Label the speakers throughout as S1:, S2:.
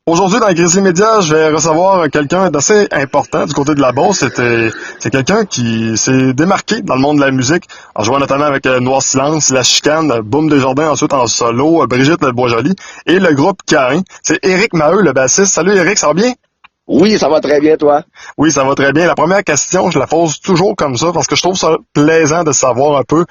S1: Aujourd'hui, dans Grizzly Media, je vais recevoir quelqu'un d'assez important du côté de la Beauce. C'est quelqu'un qui s'est démarqué dans le monde de la musique en jouant notamment avec Noir Silence, La Chicane, Boom Desjardins ensuite en solo, Brigitte Boisjoli et le groupe Cain. C'est Éric Maheu, le bassiste. Salut Éric, ça va bien?
S2: Oui, ça va très bien, toi.
S1: Oui, ça va très bien. La première question, je la pose toujours comme ça parce que je trouve ça plaisant de savoir un peu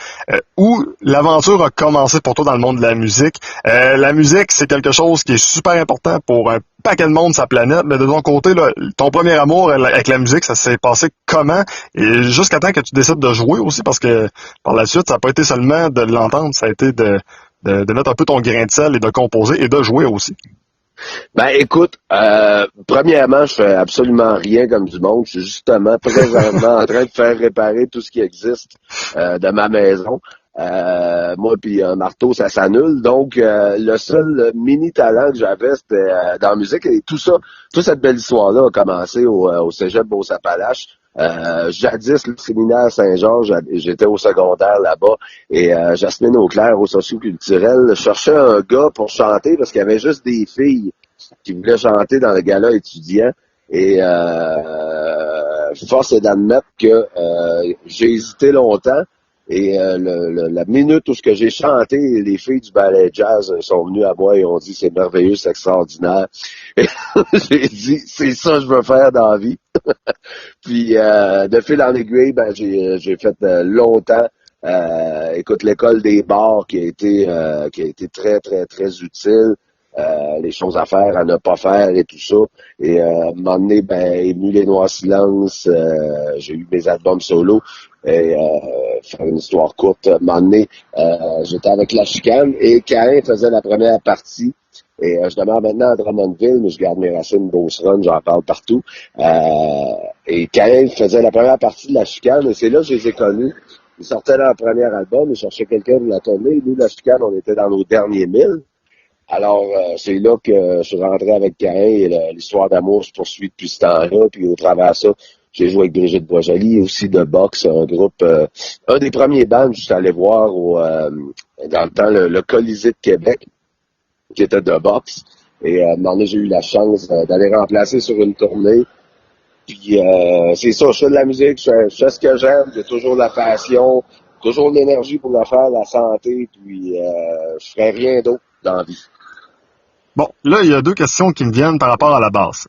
S1: où l'aventure a commencé pour toi dans le monde de la musique. La musique, c'est quelque chose qui est super important pour un paquet de monde sur la planète, mais de ton côté, là, ton premier amour avec la musique, ça s'est passé comment? Et jusqu'à temps que tu décides de jouer aussi, parce que par la suite, ça n'a pas été seulement de l'entendre, ça a été de mettre un peu ton grain de sel et de composer et de jouer aussi.
S2: Ben écoute, premièrement, je fais absolument rien comme du monde. Je suis justement présentement en train de faire réparer tout ce qui existe de ma maison. Moi puis un marteau, ça s'annule. Donc, le seul mini talent que j'avais, c'était dans la musique. Et tout ça, toute cette belle histoire-là a commencé au Cégep Beauce-Appalaches. Jadis, le séminaire Saint-Georges, j'étais au secondaire là-bas, et Jasmine Auclair, au socio-culturel, cherchait un gars pour chanter parce qu'il y avait juste des filles qui voulaient chanter dans le gala étudiant. Et force est d'admettre que j'ai hésité longtemps. Et la minute où ce que j'ai chanté, les filles du ballet jazz sont venues à moi et ont dit c'est merveilleux, c'est extraordinaire. Et j'ai dit c'est ça que je veux faire dans la vie. Puis de fil en aiguille, ben j'ai fait longtemps. Écoute, l'école des bars qui a été très très très utile. Les choses à faire, à ne pas faire et tout ça. Et à un moment donné, ben, est venu les Noirs Silence, j'ai eu mes albums solo. Et faire une histoire courte, à un moment donné, j'étais avec La Chicane et Cain faisait la première partie. Et je demeure maintenant à Drummondville, mais je garde mes racines Beauceronne, j'en parle partout. Et Cain faisait la première partie de La Chicane, et c'est là que je les ai connus. Ils sortaient leur premier album, ils cherchaient quelqu'un pour la tournée. Nous, La Chicane, on était dans nos derniers milles. Alors, c'est là que je suis rentré avec Cain et l'histoire d'amour se poursuit depuis ce temps-là. Puis au travers de ça, j'ai joué avec Brigitte Boisjoli, aussi de boxe, un groupe, un des premiers bands que je suis allé voir dans le temps, le Colisée de Québec, qui était de boxe. Et à un moment donné, j'ai eu la chance d'aller remplacer sur une tournée. Puis c'est ça, je fais de la musique, je fais ce que j'aime, j'ai toujours la passion, toujours de l'énergie pour le faire, la santé, puis je ferais rien d'autre dans la vie.
S1: Bon, là, il y a deux questions qui me viennent par rapport à la basse.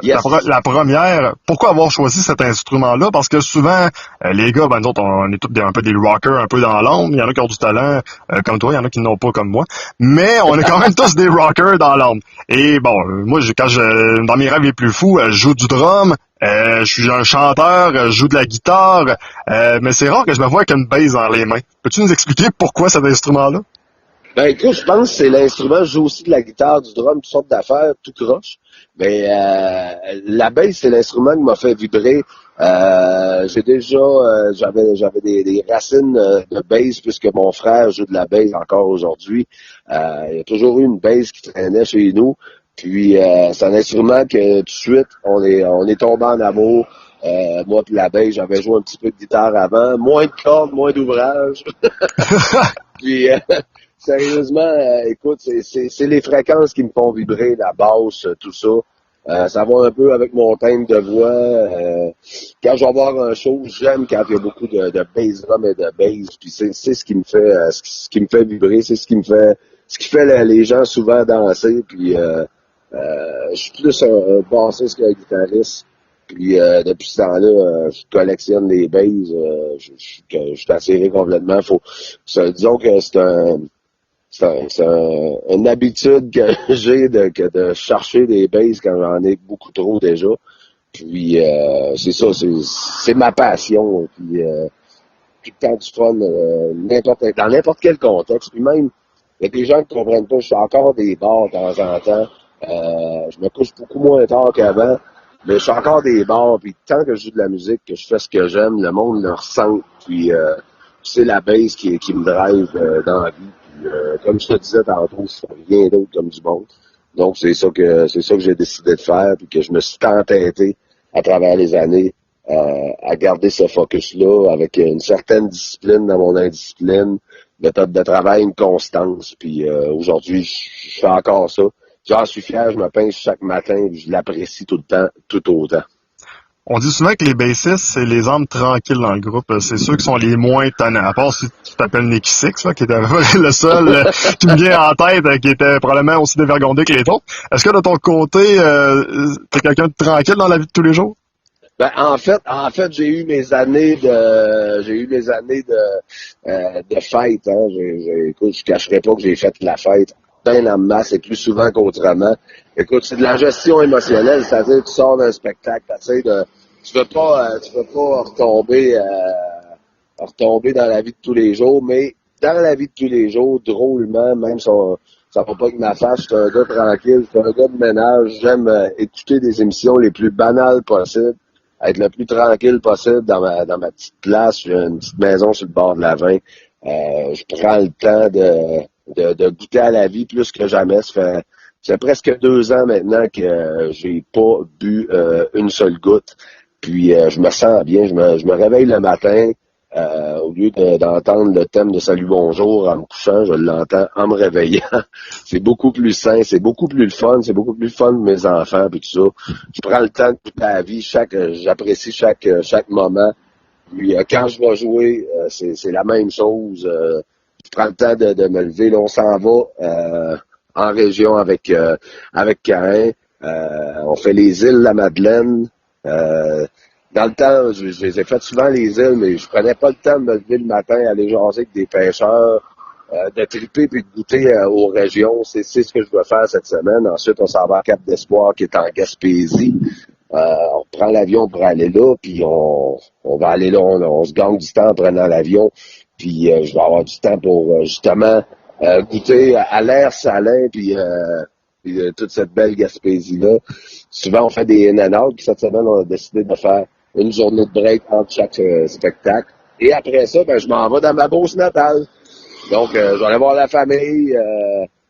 S2: Yes.
S1: La première, pourquoi avoir choisi cet instrument-là? Parce que souvent, les gars, ben, nous autres, on est tous un peu des rockers, un peu dans l'ombre. Il y en a qui ont du talent comme toi, il y en a qui n'ont pas comme moi. Mais on est quand même tous des rockers dans l'ombre. Et bon, moi, dans mes rêves les plus fous, je joue du drum, je suis un chanteur, je joue de la guitare, mais c'est rare que je me vois avec une basse dans les mains. Peux-tu nous expliquer pourquoi cet instrument-là?
S2: Ben écoute, je pense que c'est l'instrument, je joue aussi de la guitare, du drum, toutes sortes d'affaires, tout croche. Mais la bass, c'est l'instrument qui m'a fait vibrer. J'ai déjà j'avais des racines de bass puisque mon frère joue de la bass encore aujourd'hui. Il y a toujours eu une bass qui traînait chez nous. Puis c'est un instrument que tout de suite, on est tombé en amour. Moi puis la bass, j'avais joué un petit peu de guitare avant, moins de cordes, moins d'ouvrage. Puis sérieusement, écoute, c'est les fréquences qui me font vibrer, la basse, tout ça. Ça va un peu avec mon thème de voix. Quand je vais voir un show, j'aime quand il y a beaucoup de bass drum et de bass. Puis c'est ce qui me fait ce qui me fait vibrer, c'est ce qui fait les gens souvent danser. Puis je suis plus un bassiste qu'un guitariste. Puis depuis ce temps-là, je collectionne les basses. Je suis attiré complètement. Disons que c'est une habitude que j'ai que de chercher des bases quand j'en ai beaucoup trop déjà. Puis c'est ça, c'est ma passion. Puis tout le temps du fun, dans n'importe quel contexte. Puis même, il y a des gens qui comprennent pas, je suis encore des bars de temps en temps. Je me couche beaucoup moins tard qu'avant. Mais je suis encore des bars, puis tant que je joue de la musique, que je fais ce que j'aime, le monde le ressent. Puis c'est la base qui me drive dans la vie. Comme je te disais tantôt, je fais rien d'autre comme du monde. Donc c'est ça que j'ai décidé de faire, puis que je me suis entêté à travers les années à garder ce focus-là avec une certaine discipline dans mon indiscipline, méthode de travail, une constance. Puis aujourd'hui, je fais encore ça. j'en suis fier, je me pince chaque matin, je l'apprécie tout le temps, tout autant.
S1: On dit souvent que les bassistes, c'est les âmes tranquilles dans le groupe. C'est ceux qui sont les moins tannants. À part si tu t'appelles Nicky Six, là, qui était le seul qui me vient en tête, qui était probablement aussi dévergondé que les autres. Est-ce que de ton côté, t'es quelqu'un de tranquille dans la vie de tous les jours?
S2: Ben, en fait, j'ai eu mes années de fête, hein. Écoute, je cacherai pas que j'ai fait la fête bien en masse et plus souvent qu'autrement. Écoute, c'est de la gestion émotionnelle, c'est-à-dire tu sors d'un spectacle, tu veux pas retomber dans la vie de tous les jours, mais dans la vie de tous les jours, drôlement, même si ça va pas avec ma face, je suis un gars tranquille, je suis un gars de ménage, j'aime écouter des émissions les plus banales possibles, être le plus tranquille possible dans ma petite place. J'ai une petite maison sur le bord de la Vin. Je prends le temps de goûter à la vie plus que jamais. Ça fait presque 2 ans maintenant que j'ai pas bu une seule goutte. Puis je me sens bien. Je me réveille le matin. Au lieu d'entendre le thème de Salut Bonjour en me couchant, je l'entends en me réveillant. C'est beaucoup plus sain, c'est beaucoup plus le fun, c'est beaucoup plus le fun de mes enfants et tout ça. Je prends le temps de toute la vie, j'apprécie chaque moment. Puis quand je vais jouer, c'est la même chose. Je prends le temps de me lever. Là, on s'en va en région avec Cain. On fait les îles La Madeleine. Dans le temps, je les ai fait souvent les îles, mais je prenais pas le temps de me lever le matin, aller jaser avec des pêcheurs, de triper puis de goûter aux régions. C'est ce que je dois faire cette semaine. Ensuite, on s'en va à Cap d'Espoir, qui est en Gaspésie. On prend l'avion pour aller là, puis on va aller là, on se gagne du temps en prenant l'avion. Puis je vais avoir du temps pour justement goûter à l'air salin, puis toute cette belle Gaspésie-là. Souvent, on fait des in-and-out, puis cette semaine, on a décidé de faire une journée de break entre chaque spectacle. Et après ça, ben, je m'en vais dans ma Beauce natale. Donc, je vais aller voir la famille.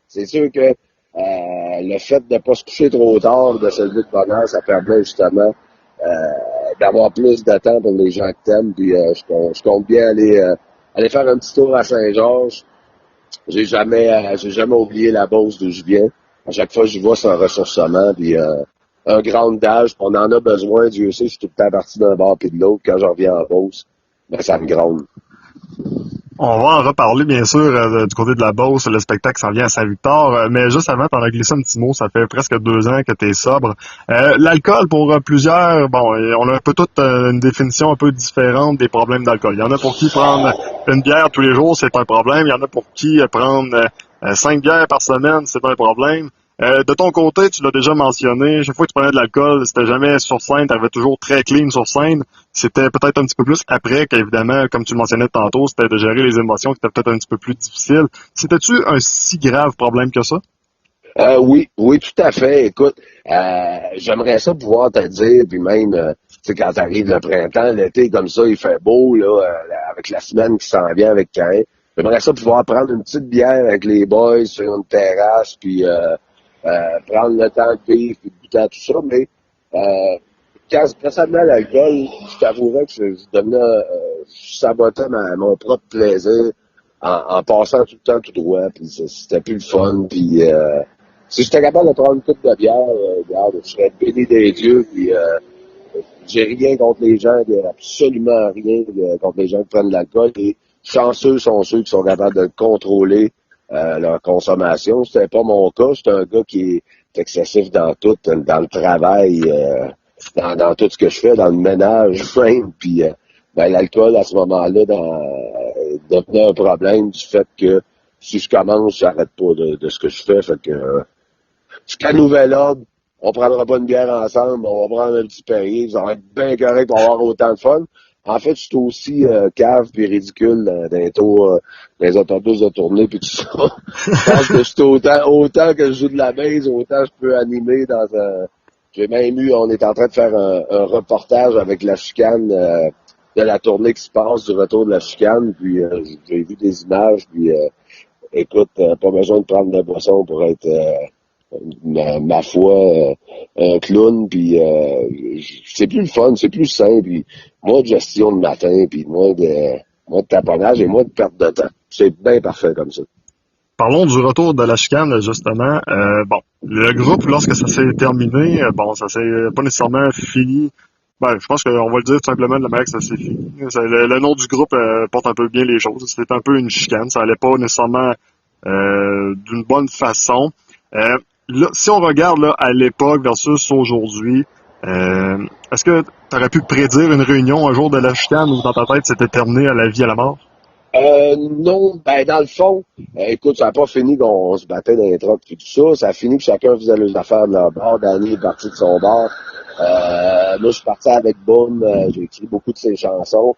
S2: C'est sûr que le fait de ne pas se coucher trop tard, de se lever de bonne heure, ça permet justement d'avoir plus de temps pour les gens que t'aimes. Puis je compte bien aller faire un petit tour à Saint-Georges. J'ai jamais oublié la Beauce d'où je viens. À chaque fois que je vois, c'est un ressourcement. Puis un grand d'âge, on en a besoin. Dieu sait, je suis tout le temps parti d'un bord puis de l'autre. Quand je reviens en Beauce, ben ça me gronde.
S1: On va en reparler, bien sûr, du côté de la Beauce. Le spectacle s'en vient à Saint-Victor. Mais juste avant, t'en as glissé un petit mot. Ça fait presque 2 ans que t'es sobre. L'alcool, pour plusieurs, bon, on a un peu toute une définition un peu différente des problèmes d'alcool. Il y en a pour qui prendre une bière tous les jours, c'est pas un problème. Il y en a pour qui prendre 5 bières par semaine, c'est pas un problème. De ton côté, tu l'as déjà mentionné, chaque fois que tu prenais de l'alcool, c'était jamais sur scène, tu arrivais toujours très clean sur scène. C'était peut-être un petit peu plus après qu'évidemment, comme tu le mentionnais tantôt, c'était de gérer les émotions qui étaient peut-être un petit peu plus difficiles. C'était-tu un si grave problème que ça?
S2: Oui, tout à fait. Écoute, j'aimerais ça pouvoir te dire, puis même, tu sais, quand t'arrives le printemps, l'été, comme ça, il fait beau, là, avec la semaine qui s'en vient avec Cain. J'aimerais ça pouvoir prendre une petite bière avec les boys sur une terrasse, puis prendre le temps de vivre, puis de goûter à tout ça, mais quand ça venait à l'alcool, je t'avouerais que je devenais, je sabotais mon propre plaisir en passant tout le temps tout droit, puis c'était plus le fun, puis si j'étais capable de prendre une coupe de bière, regarde, je serais béni des dieux, puis j'ai rien contre les gens, absolument rien contre les gens qui prennent de l'alcool, et chanceux sont ceux qui sont capables de contrôler leur consommation. C'était pas mon cas, j'étais un gars qui est excessif dans tout, dans le travail, dans tout ce que je fais, dans le ménage même, puis ben, l'alcool à ce moment-là devenait un problème du fait que si je commence, j'arrête pas de ce que je fais, fait que jusqu'à nouvel ordre, on prendra pas une bière ensemble, on va prendre un petit Perrier, ça va être bien correct pour avoir autant de fun. En fait, je suis aussi cave puis ridicule dans les autobus de tournée puis tout ça. Je pense que je suis autant que je joue de la base, autant je peux animer dans un... J'ai même on est en train de faire un reportage avec la chicane de la tournée qui se passe, du retour de la chicane, puis j'ai vu des images, puis écoute, pas besoin de prendre de la boisson pour être... ma foi, un clown, puis c'est plus le fun, c'est plus simple, puis moins de gestion de matin, puis moins de taponnage et moins de perte de temps. C'est bien parfait comme ça.
S1: Parlons du retour de la chicane, justement. Bon, le groupe, lorsque ça s'est terminé, bon, ça s'est pas nécessairement fini. Ben, je pense qu'on va le dire tout simplement de la manière que ça s'est fini. Le nom du groupe porte un peu bien les choses. C'était un peu une chicane. Ça allait pas nécessairement d'une bonne façon. Là, si on regarde là, à l'époque versus aujourd'hui, est-ce que tu aurais pu prédire une réunion un jour de la chicane où dans ta tête c'était terminé à la vie à la mort?
S2: Non, ben dans le fond, écoute, ça n'a pas fini qu'on se battait dans les trucks et tout ça. Ça a fini que chacun faisait les affaires de leur bord. Danny est parti de son bord. Moi, je suis parti avec Boom. J'ai écrit beaucoup de ses chansons.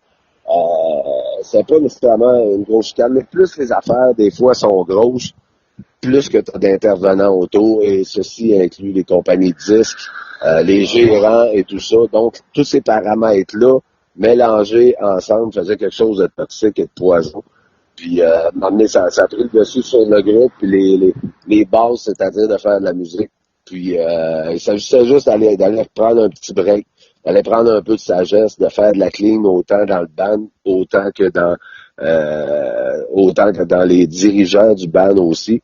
S2: C'est pas nécessairement une grosse chicane, mais plus les affaires, des fois, sont grosses, plus que tu as d'intervenants autour, et ceci inclut les compagnies de disques, les gérants et tout ça. Donc, tous ces paramètres-là, mélangés ensemble, faisaient quelque chose de toxique et de poison. Puis, m'amener, ça a pris le dessus sur le groupe, puis les bases, c'est-à-dire de faire de la musique. Puis, il s'agissait juste d'aller prendre un petit break, d'aller prendre un peu de sagesse, de faire de la clean autant dans le band, autant que dans les dirigeants du band aussi.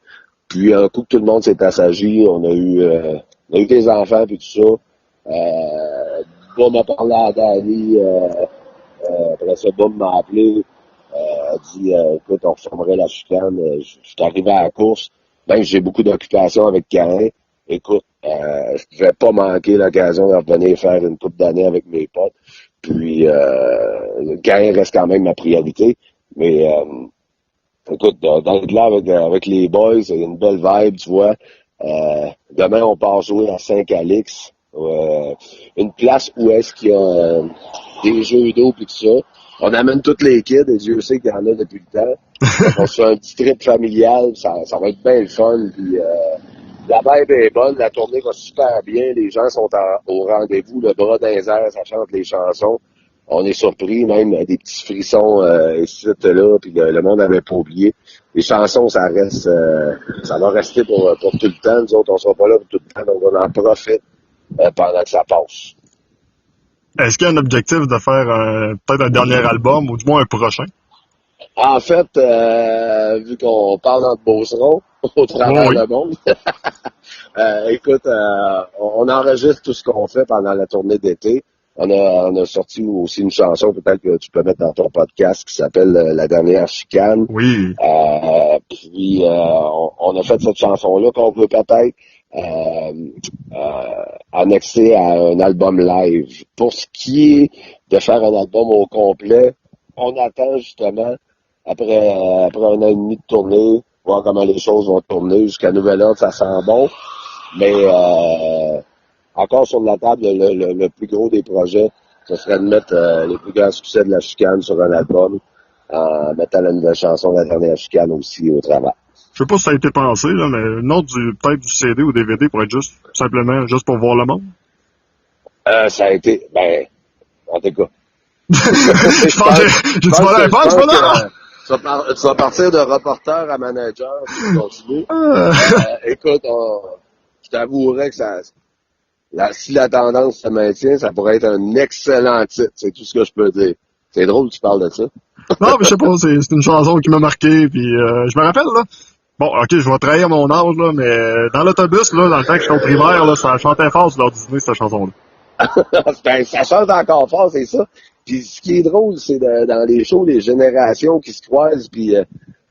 S2: Puis, un coup que tout le monde s'est assagi, on a eu des enfants puis tout ça. Boum m'a parlé à Danny, après ça, Boum m'a appelé, a dit, écoute, on reformerait la chicane, je suis arrivé à la course, même j'ai beaucoup d'occupations avec Cain. Écoute, je pouvais pas manquer l'occasion de revenir faire une couple d'années avec mes potes. Puis, Cain reste quand même ma priorité, mais écoute, d'être là avec les boys, c'est une belle vibe, tu vois. Demain, on part jouer à Saint-Calix, une place où est-ce qu'il y a des jeux d'eau et tout ça. On amène toutes les kids, et Dieu sait qu'il y en a depuis le temps. Donc, on se fait un petit trip familial, ça va être bien le fun. Puis, la vibe est bonne, la tournée va super bien, les gens sont au rendez-vous, le bras dans les airs, ça chante les chansons. On est surpris, même des petits frissons ici, là, puis le monde n'avait pas oublié. Les chansons, ça reste, ça va rester pour tout le temps. Nous autres, on sera pas là pour tout le temps, donc on en profite pendant que ça passe.
S1: Est-ce qu'il y a un objectif de faire peut-être un dernier album ou du moins un prochain?
S2: En fait, vu qu'on parle entre beaucerons au travers le monde, écoute, on enregistre tout ce qu'on fait pendant la tournée d'été. On a sorti aussi une chanson, peut-être que tu peux mettre dans ton podcast, qui s'appelle La dernière chicane.
S1: Oui.
S2: Puis on a fait cette chanson-là qu'on peut peut-être annexer à un album live. Pour ce qui est de faire un album au complet, on attend justement après un an et demi de tournée, voir comment les choses vont tourner. Jusqu'à nouvel ordre, ça sent bon. Mais encore sur la table, le plus gros des projets, ce serait de mettre les plus grands succès de la chicane sur un album, en mettant la nouvelle chanson La dernière chicane aussi au travail.
S1: Je sais pas si ça a été pensé, là, mais le nom peut-être du CD ou DVD pour être juste, simplement, juste pour voir le monde.
S2: Ça a été, en tout cas.
S1: Je pense que j'ai dit pas la réponse, pas
S2: tu vas partir de reporter à manager, puis tu continues. Écoute, je t'avouerais que si la tendance se maintient, ça pourrait être un excellent titre. C'est tout ce que je peux dire. C'est drôle que tu parles de ça.
S1: Non, mais je sais pas, c'est une chanson qui m'a marqué, puis je me rappelle, là. Bon, ok, je vais trahir mon âge, là, mais dans l'autobus, là, dans le temps que j'étais au primaire, là, ça chantait fort sur leur Disney, cette chanson-là.
S2: Ça chante encore fort, c'est ça. Puis ce qui est drôle, c'est dans les shows, les générations qui se croisent, puis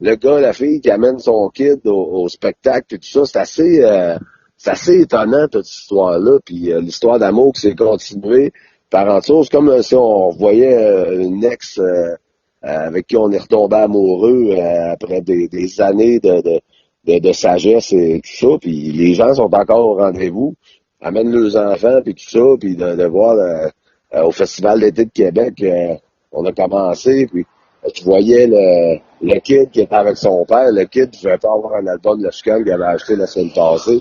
S2: le gars, la fille qui amène son kid au spectacle, et tout ça, c'est assez étonnant, toute cette histoire-là. Puis l'histoire d'amour qui s'est continuée par autre chose, comme si on voyait une ex avec qui on est retombé amoureux après des années de sagesse et tout ça. Puis les gens sont encore au rendez-vous, amènent leurs enfants, puis tout ça, puis de voir au Festival d'été de Québec, on a commencé, puis tu voyais le kid qui était avec son père, le kid qui pouvait pas avoir un album de la chicane qu'il avait acheté la semaine passée,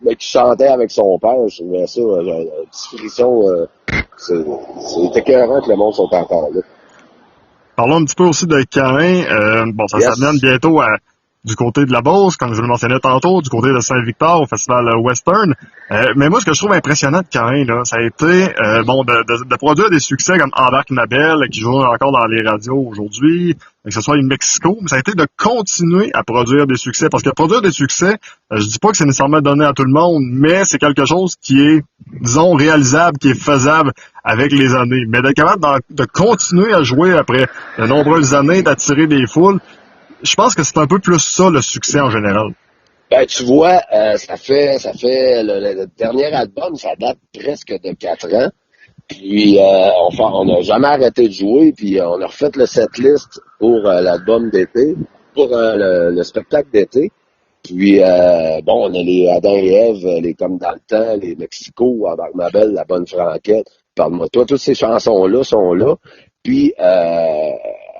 S2: mais qui chantait avec son père. Je trouvais ça un petit frisson. C'est écœurant que le monde soit encore là.
S1: Parlons un petit peu aussi de Cain. Bon, ça s'amène bientôt à du côté de la Beauce, comme je le mentionnais tantôt, du côté de Saint-Victor au festival Western. Mais moi, ce que je trouve impressionnant de Caïn, là, ça a été de produire des succès comme Embarque Mabel, qui joue encore dans les radios aujourd'hui, que ce soit au Mexico, mais ça a été de continuer à produire des succès. Parce que produire des succès, je dis pas que c'est nécessairement donné à tout le monde, mais c'est quelque chose qui est, disons, réalisable, qui est faisable avec les années. Mais d'être capable de continuer à jouer après de nombreuses années, d'attirer des foules, je pense que c'est un peu plus ça, le succès en général.
S2: Ben, tu vois, ça fait le dernier album, ça date presque de 4 ans. Puis on n'a jamais arrêté de jouer, puis on a refait le setlist pour l'album d'été, pour le spectacle d'été. Puis bon, on a les Adam et Ève, les Comme dans le temps, les Mexico, Embarque ma belle, La Bonne Franquette, Parle-moi toi, toutes ces chansons-là sont là. Puis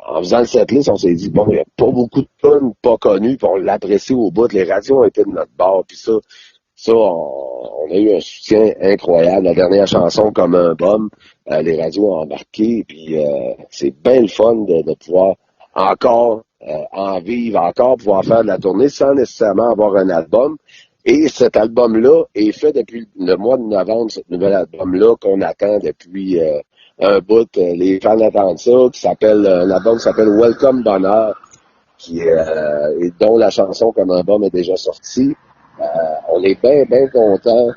S2: en faisant le setlist, on s'est dit, bon, il n'y a pas beaucoup de tunes pas connues, puis on l'apprécie au bout. Les radios ont été de notre bord, puis ça, on a eu un soutien incroyable. La dernière chanson, Comme un bum, les radios ont embarqué, puis c'est bien le fun de pouvoir encore en vivre, encore pouvoir faire de la tournée sans nécessairement avoir un album. Et cet album-là est fait depuis le mois de novembre, ce nouvel album-là qu'on attend depuis un bout. Les fans attendent ça, l'album s'appelle Welcome Bonheur, et dont la chanson Comme un bum est déjà sortie. On est bien content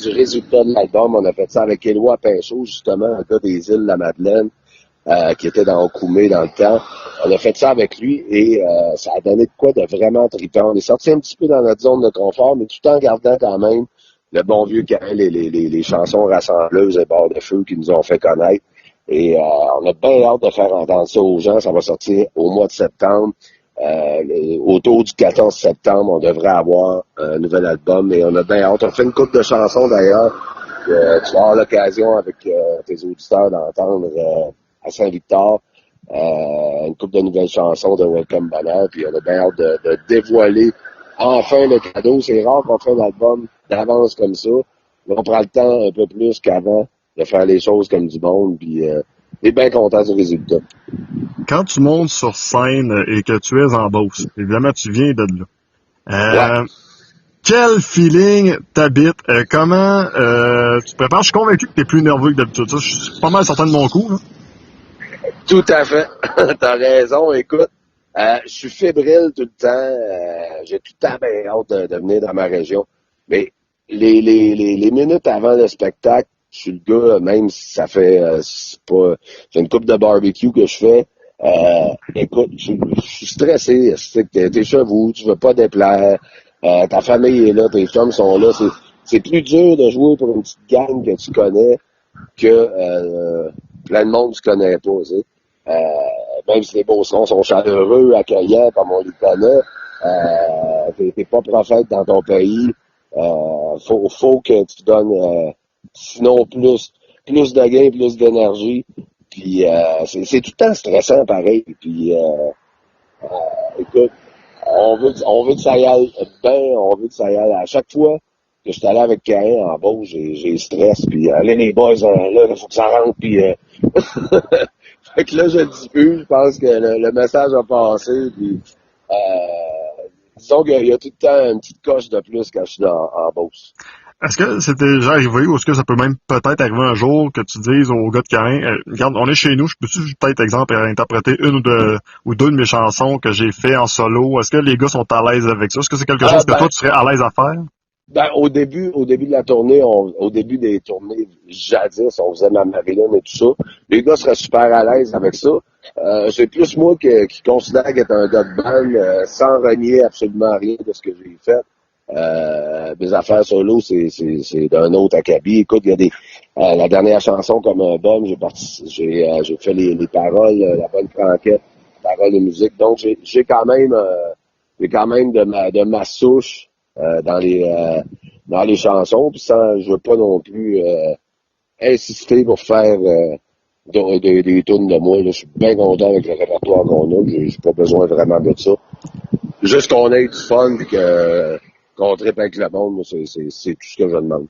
S2: du résultat de l'album. On a fait ça avec Éloi Pinchot, justement, un gars des îles de la Madeleine, qui était dans Okoumé dans le temps. On a fait ça avec lui et ça a donné de quoi de vraiment trippant. On est sorti un petit peu dans notre zone de confort, mais tout en gardant quand même le bon vieux Caïn, les chansons rassembleuses et bords de feu qui nous ont fait connaître. Et on a bien hâte de faire entendre ça aux gens. Ça va sortir au mois de septembre. Autour du 14 septembre, on devrait avoir un nouvel album et on a bien hâte. On fait une couple de chansons d'ailleurs. Tu vas avoir l'occasion avec tes auditeurs d'entendre à Saint-Victor une couple de nouvelles chansons de Welcome Bonheur. Puis on a bien hâte de dévoiler enfin le cadeau. C'est rare qu'on fait un album d'avance comme ça. Mais on prend le temps un peu plus qu'avant de faire les choses comme du monde. Puis on est bien content du résultat.
S1: Quand tu montes sur scène et que tu es en Beauce, évidemment, tu viens de là.
S2: Ouais.
S1: Quel feeling t'habite? Comment tu te prépares? Je suis convaincu que tu es plus nerveux que d'habitude. Ça, je suis pas mal certain de mon coup. Là.
S2: Tout à fait. T'as raison. Écoute, je suis fébrile tout le temps. J'ai tout le temps bien hâte de venir dans ma région. Mais les minutes avant le spectacle, je suis le gars, même si ça fait c'est une coupe de barbecue que je fais. Écoute, je suis stressé. T'es chez vous, tu veux pas déplaire. Ta famille est là, tes chums sont là. C'est plus dur de jouer pour une petite gang que tu connais que plein de monde que tu connais pas. Tu sais. Même si les Beaucerons sont chaleureux, accueillants, comme on les connaît, t'es pas prophète dans ton pays. Faut que tu donnes sinon plus de gains, plus d'énergie. Puis c'est tout le temps stressant pareil. Puis écoute, on veut que ça y aille bien, on veut que ça y aille. À chaque fois que je suis allé avec Caïn en Beauce, j'ai stress. Puis allez les boys, là, il faut que ça rentre. Puis fait que là, je le dis plus. Je pense que le message a passé. Puis disons qu'il y a tout le temps une petite coche de plus quand je suis en Beauce.
S1: Est-ce que c'était déjà arrivé ou est-ce que ça peut même peut-être arriver un jour que tu dises aux gars de Caïn, regarde, on est chez nous, je peux-tu peut-être, exemple, interpréter une ou deux de mes chansons que j'ai fait en solo? Est-ce que les gars sont à l'aise avec ça? Est-ce que c'est quelque chose que toi, tu serais à l'aise à faire?
S2: Ben, au début de la tournée, au début des tournées, jadis, on faisait ma Marilyn et tout ça. Les gars seraient super à l'aise avec ça. C'est plus moi qui considère qu'être un gars de band, sans renier absolument rien de ce que j'ai fait. Mes affaires solo, c'est d'un autre acabit. Écoute, il y a la dernière chanson Comme un bum, j'ai fait les paroles, La Bonne Franquette, paroles de musique. Donc j'ai quand même de ma souche dans les chansons. Puis je veux pas non plus insister pour faire des tunes de moi. Là. Je suis bien content avec le répertoire qu'on a. J'ai pas besoin vraiment de ça. Juste qu'on ait du fun et qu'on trippe avec le monde, c'est tout ce que je demande.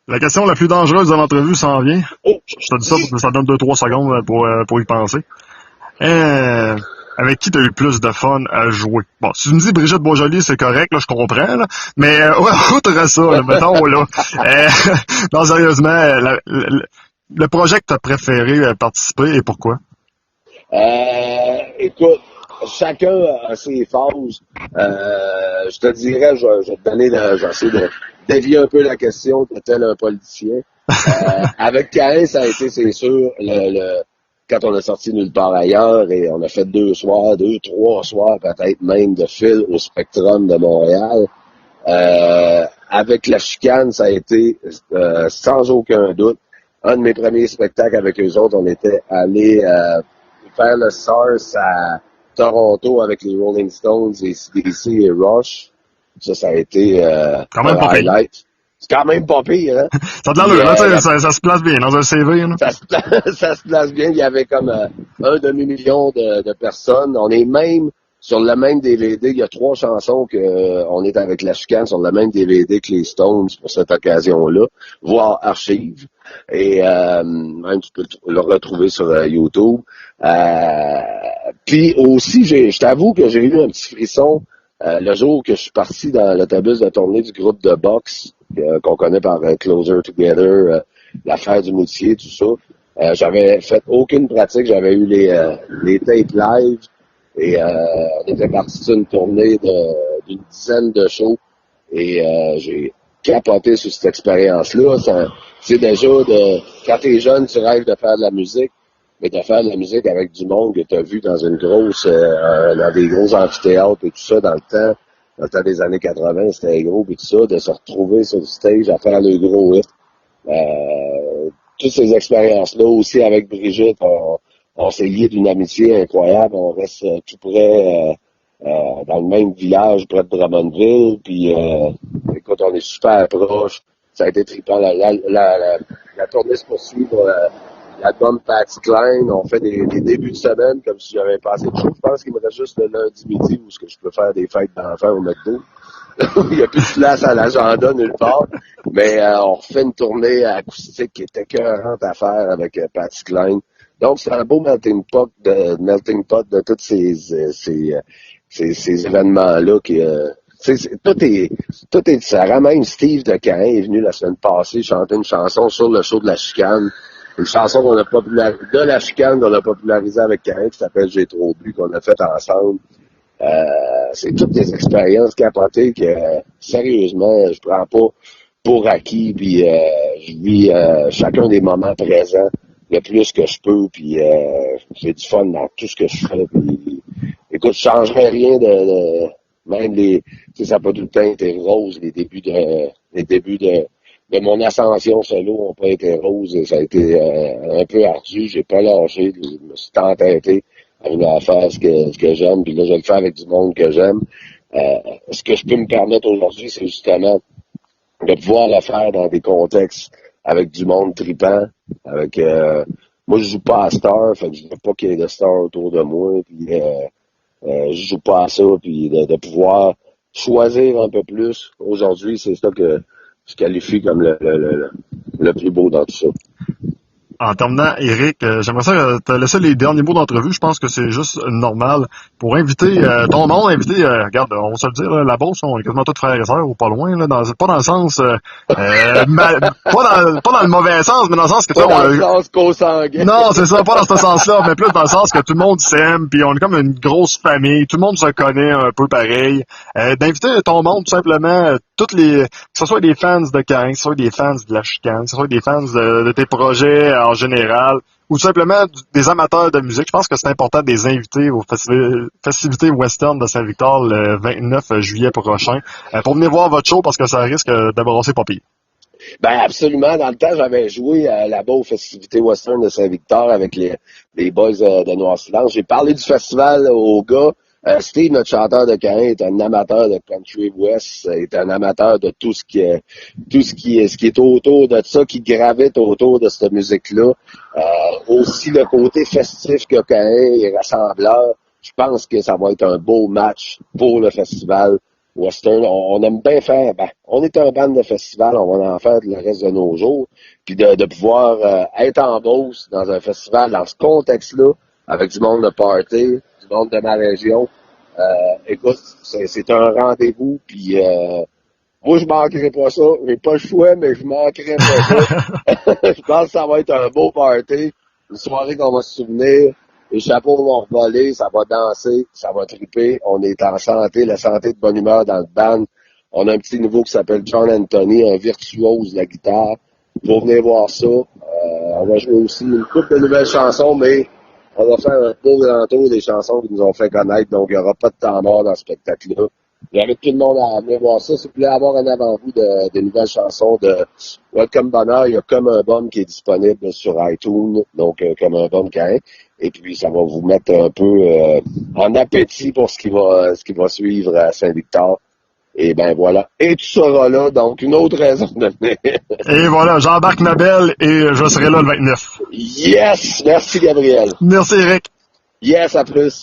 S1: La question la plus dangereuse de l'entrevue s'en vient.
S2: Oh!
S1: Je te dis ça parce que ça donne 2-3 secondes pour y penser. avec qui t'as eu le plus de fun à jouer? Bon, si tu me dis Brigitte Boisjoli, c'est correct, là, je comprends, là. Mais, ouais, outre ça, là, mettons, là. Non, sérieusement, le projet que t'as préféré participer et pourquoi?
S2: Écoute, chacun a ses phases. Je te dirais, je vais te donner, j'essaie de dévier un peu la question, tel un politicien. Avec Caïn, ça a été, c'est sûr, quand on a sorti Nulle part ailleurs et on a fait 3 soirs peut-être même de fil au Spectrum de Montréal. Avec La Chicane, ça a été sans aucun doute un de mes premiers spectacles avec eux autres. On était allés faire le SARS à Toronto avec les Rolling Stones et CDC et Rush. Ça a été
S1: Quand même
S2: un
S1: pas pire.
S2: highlight. C'est quand même pas pire, hein?
S1: Ça a de l'allure, là, ça se place bien dans un CV, là.
S2: Ça se place bien. Il y avait comme un demi-million de personnes. On est même sur le même DVD. Il y a 3 chansons que on est avec La Chicane sur le même DVD que les Stones pour cette occasion-là, voire archive. Et même tu peux le retrouver sur YouTube. Puis aussi, je t'avoue que j'ai eu un petit frisson le jour que je suis parti dans l'autobus de tournée du groupe de boxe qu'on connaît par Closer Together, l'affaire du Moutier, tout ça. J'avais fait aucune pratique, j'avais eu les tapes live et on était parti sur une tournée d'une dizaine de shows et j'ai capoté sur cette expérience-là. C'est déjà quand t'es jeune, tu rêves de faire de la musique, mais de faire de la musique avec du monde que t'as vu dans une grosse, dans des gros amphithéâtres et tout ça dans le temps des années 80, c'était gros et tout ça, de se retrouver sur le stage à faire le gros hit. Toutes ces expériences-là aussi avec Brigitte, on s'est liés d'une amitié incroyable, on reste tout près dans le même village près de Drummondville, puis écoute, on est super proches. Ça a été trippant. La tournée se poursuit pour l'album Patsy Cline. On fait des débuts de semaine comme si j'avais pas assez de choses. Je pense qu'il me reste juste le lundi midi où je peux faire des fêtes d'enfants au McDo. Il n'y a plus de place à l'agenda nulle part. Mais on refait une tournée acoustique qui était écœurante à faire avec Patsy Cline. Donc, c'est un beau melting pot de tous ces événements-là qui tout est différent. Même Steve de Caen est venu la semaine passée chanter une chanson sur le show de La Chicane. Une chanson qu'on a popularisée, de La Chicane qu'on a popularisée avec Caen, qui s'appelle J'ai trop bu, qu'on a fait ensemble. C'est toutes des expériences capotées que, sérieusement, je prends pas pour acquis, puis je vis chacun des moments présents le plus que je peux, puis j'ai du fun dans tout ce que je fais. Puis, écoute, je changerais rien de même ça n'a pas tout le temps été rose, les débuts de mon ascension solo n'ont pas été roses, et ça a été un peu ardu, j'ai pas lâché, je me suis entêté à faire ce que j'aime, puis là je le fais avec du monde que j'aime. Ce que je peux me permettre aujourd'hui, c'est justement de pouvoir le faire dans des contextes avec du monde tripant, avec moi je joue pas à star, fait que je veux pas qu'il y ait de stars autour de moi, puis je joue pas à ça, puis de pouvoir choisir un peu plus. Aujourd'hui, c'est ça que je qualifie comme le plus beau dans tout ça.
S1: En terminant, Eric, j'aimerais ça te laisser les derniers mots d'entrevue. Je pense que c'est juste normal pour inviter ton monde, regarde, on va se le dire, là, la Beauce, on est quasiment tous frères et sœurs ou pas loin, là, pas dans le sens pas dans le mauvais sens, mais dans le sens que
S2: pas dans le sens consanguin.
S1: Non, c'est ça, pas dans ce sens-là, mais plus dans le sens que tout le monde s'aime, puis on est comme une grosse famille, tout le monde se connaît un peu pareil. D'inviter ton monde tout simplement, que ce soit des fans de Caen, que ce soit des fans de La Chicane, que ce soit des fans de tes projets en général, ou tout simplement des amateurs de musique. Je pense que c'est important de les inviter aux festivités western de Saint-Victor le 29 juillet prochain pour venir voir votre show parce que ça risque d'embrasser pas pire.
S2: Ben absolument. Dans le temps, j'avais joué là-bas aux festivités western de Saint-Victor avec les boys de Noir Silence. J'ai parlé du festival aux gars. Steve, notre chanteur de Caen, est un amateur de country west, est un amateur de tout ce qui est autour de ça, qui gravite autour de cette musique-là. Aussi le côté festif que Caen est rassembleur. Je pense que ça va être un beau match pour le festival western. On aime bien faire, on est un band de festival, on va en faire le reste de nos jours. Puis de pouvoir être en Beauce dans un festival, dans ce contexte-là, avec du monde de party, du monde de ma région. Écoute, c'est un rendez-vous, puis moi, je manquerai pas ça. J'ai pas le choix, mais je manquerai pas ça. Je pense que ça va être un beau party, une soirée qu'on va se souvenir. Les chapeaux vont voler, ça va danser, ça va triper. On est en santé, la santé de bonne humeur dans le band. On a un petit nouveau qui s'appelle John Anthony, un virtuose de la guitare. Vous venez voir ça. On va jouer aussi une couple de nouvelles chansons, mais on va faire un beau grand tour des chansons qui nous ont fait connaître, donc il n'y aura pas de temps mort dans ce spectacle-là. J'invite tout le monde à venir voir ça. Si vous voulez avoir un avant-goût de nouvelles chansons de Welcome Bonheur, il y a Comme un Bum qui est disponible sur iTunes, donc Comme un Bum quand même. Et puis ça va vous mettre un peu en appétit pour ce qui va suivre à Saint-Victor. Et ben voilà. Et tu seras là, donc une autre raison de venir.
S1: Et voilà, j'embarque ma belle et je serai là le 29.
S2: Yes! Merci Gabriel.
S1: Merci Eric.
S2: Yes, à plus.